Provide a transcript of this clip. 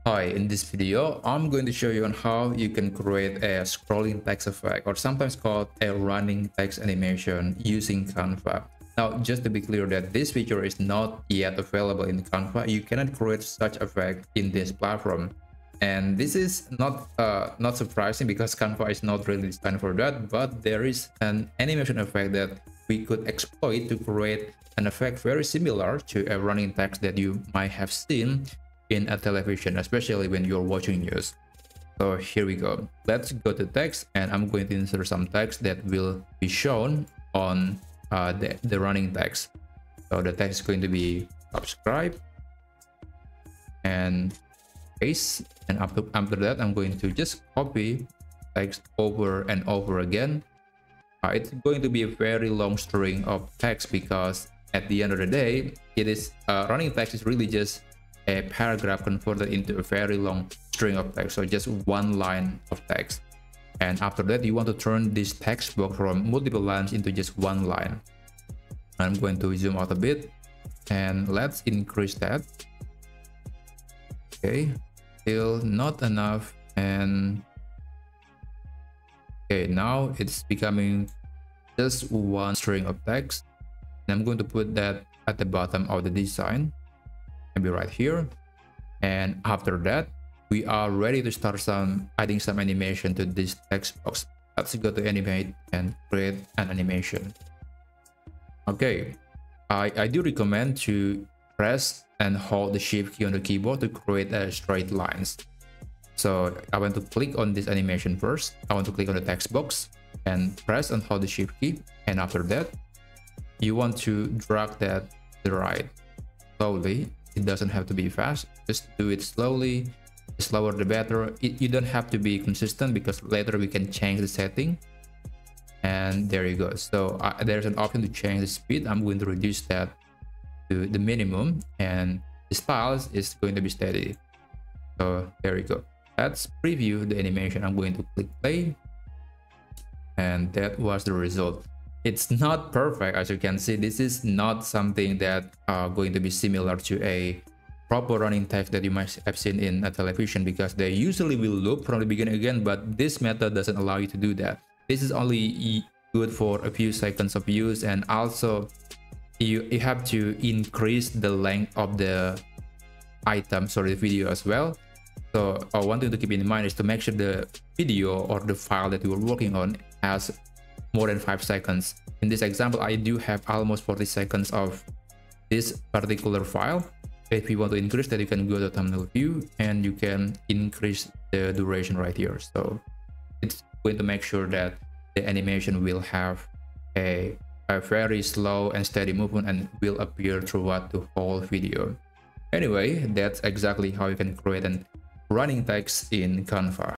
Hi, in this video, I'm going to show you on how you can create a scrolling text effect, or sometimes called a running text animation, using Canva. Now, just to be clear that this feature is not yet available in Canva, you cannot create such effect in this platform. And this is not surprising because Canva is not really designed for that, but there is an animation effect that we could exploit to create an effect very similar to a running text that you might have seen in a television, especially when you're watching news. So here we go. Let's go to text, and I'm going to insert some text that will be shown on the running text. So the text is going to be subscribe and paste, and after that I'm going to just copy text over and over again. It's going to be a very long string of text because at the end of the day, it is running text is really just a paragraph converted into a very long string of text, so just one line of text. And after that, you want to turn this text box from multiple lines into just one line. I'm going to zoom out a bit, and let's increase that. Okay, still not enough. And okay, now it's becoming just one string of text, and I'm going to put that at the bottom of the design, maybe right here. And after that, we are ready to start adding some animation to this text box. Let's go to animate and create an animation. Okay, I do recommend to press and hold the shift key on the keyboard to create straight lines. So I want to click on this animation first. I want to click on the text box and press and hold the shift key, and after that you want to drag that to the right slowly. It doesn't have to be fast, just do it slowly. The slower the better. You don't have to be consistent because later we can change the setting. And there you go. So there's an option to change the speed. I'm going to reduce that to the minimum, and the styles is going to be steady. So there you go. Let's preview the animation. I'm going to click play, and that was the result. It's not perfect, as you can see. This is not something that going to be similar to a proper running text that you might have seen in a television, because they usually will loop from the beginning again, but this method doesn't allow you to do that. This is only good for a few seconds of use, and also you have to increase the length of the items or the video as well. So one thing to keep in mind is to make sure the video or the file that you are working on has more than 5 seconds. In this example, I do have almost 40 seconds of this particular file. If you want to increase that, you can go to thumbnail view and you can increase the duration right here. So it's going to make sure that the animation will have a very slow and steady movement and will appear throughout the whole video. Anyway, that's exactly how you can create an running text in Canva.